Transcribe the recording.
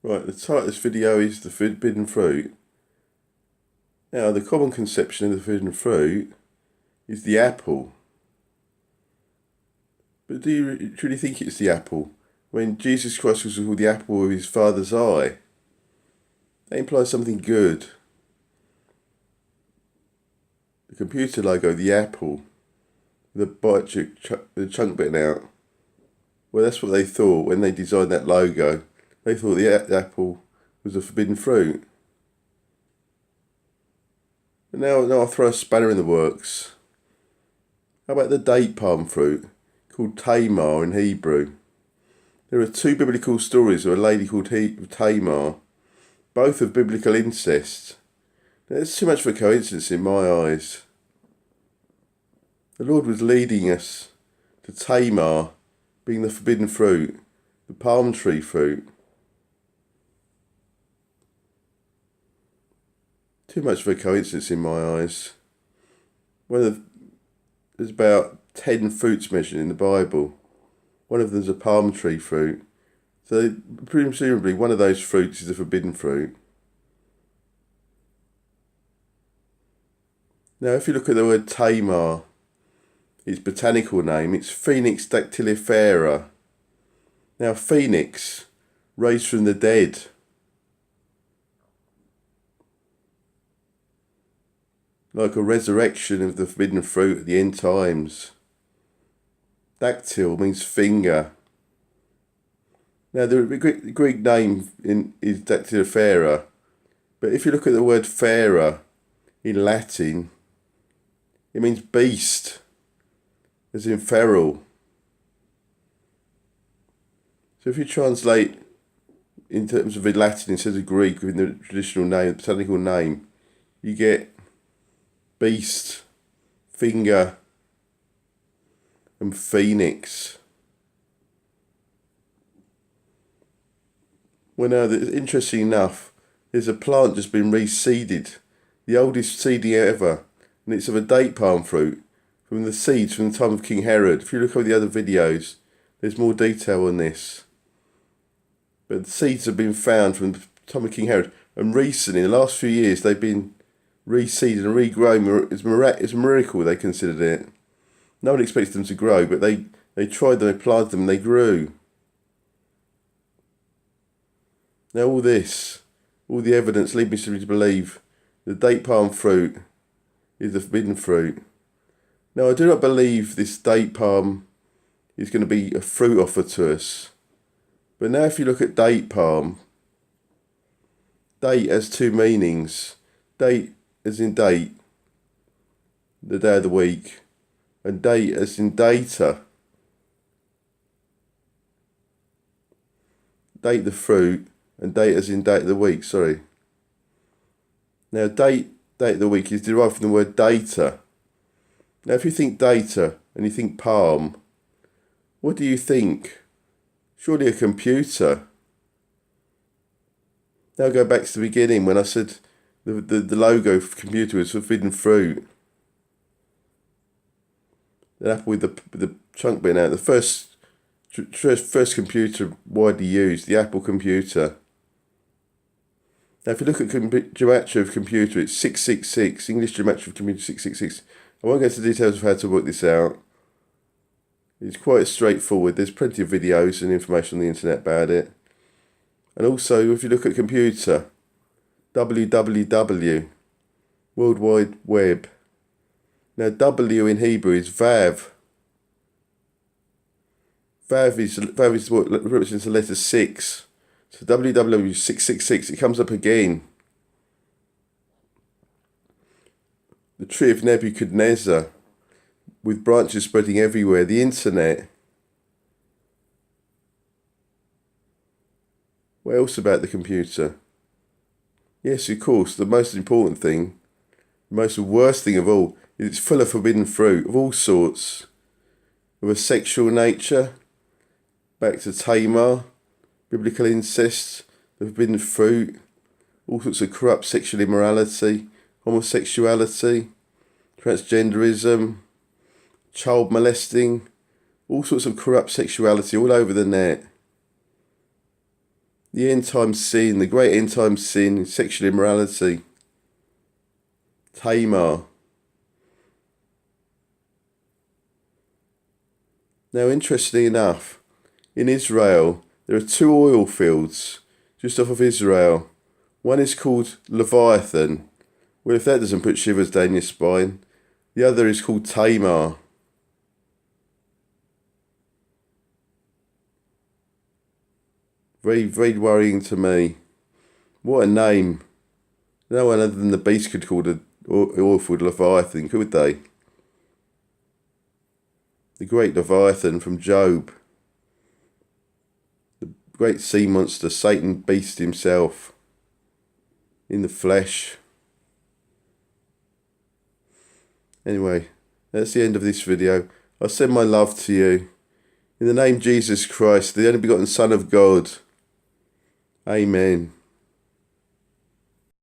Right, the title of this video is The Forbidden Fruit. Now, the common conception of the forbidden fruit is the apple. But do you truly think it's the apple? When Jesus Christ was called the apple of his Father's eye, that implies something good. The computer logo, the apple, the chunk bitten out. Well, that's what they thought when they designed that logo. They thought the apple was a forbidden fruit. But now I'll throw a spanner in the works. How about the date palm fruit, called Tamar in Hebrew? There are two biblical stories of a lady called Tamar, both of biblical incest. Now, it's too much of a coincidence in my eyes. The Lord was leading us to Tamar being the forbidden fruit, the palm tree fruit. Too much of a coincidence in my eyes. There's about 10 fruits mentioned in the Bible. One of them's a palm tree fruit. So presumably one of those fruits is a forbidden fruit. Now if you look at the word Tamar, its botanical name, it's Phoenix dactylifera. Now phoenix, raised from the dead. Like a resurrection of the forbidden fruit at the end times. Dactyl means finger. Now the Greek name is dactylifera, but if you look at the word fera in Latin, it means beast, as in feral. So if you translate in terms of Latin instead of Greek within the traditional name, the botanical name, you get beast, finger, and phoenix. Well, now, interesting enough, there's a plant just been reseeded, the oldest seeding ever, and it's of a date palm fruit from the seeds from the time of King Herod. If you look over the other videos, there's more detail on this. But the seeds have been found from the time of King Herod, and recently, in the last few years, they've been reseeded and regrown. It's a miracle, they considered it. No one expected them to grow, but they tried them, they planted them, and they grew. Now all the evidence leads me to believe the date palm fruit is the forbidden fruit. Now I do not believe this date palm is going to be a fruit offered to us. But now if you look at date palm, date has two meanings. Date as in date, the day of the week, and date as in data. Date the fruit, and date as in date of the week, sorry. Now date of the week is derived from the word data. Now if you think data and you think palm, what do you think? Surely a computer. Now go back to the beginning when I said the logo for the computer was forbidden fruit. The apple with the chunk bitten out. The first computer widely used, the Apple computer. Now if you look at gematria of computer, it's 666, English gematria of computer 666. I won't go into the details of how to work this out. It's quite straightforward. There's plenty of videos and information on the internet about it. And also, if you look at computer, www, World Wide Web. Now W in Hebrew is Vav. Vav is what represents the letter 6. So www 666, it comes up again. The tree of Nebuchadnezzar, with branches spreading everywhere. The internet. What else about the computer? Yes, of course, the most important thing, the most worst thing of all, is it's full of forbidden fruit of all sorts. Of a sexual nature, back to Tamar, biblical incest, the forbidden fruit, all sorts of corrupt sexual immorality, homosexuality, transgenderism, child molesting, all sorts of corrupt sexuality all over the net. The end time sin, the great end time sin, sexual immorality. Tamar. Now, interestingly enough, in Israel, there are 2 oil fields just off of Israel. One is called Leviathan. Well, if that doesn't put shivers down your spine. The other is called Tamar. Very, very worrying to me. What a name. No one other than the beast could call the oil field Leviathan, could they? The great Leviathan from Job. The great sea monster, Satan beast himself. In the flesh. Anyway, that's the end of this video. I send my love to you. In the name of Jesus Christ, the only begotten Son of God. Amen.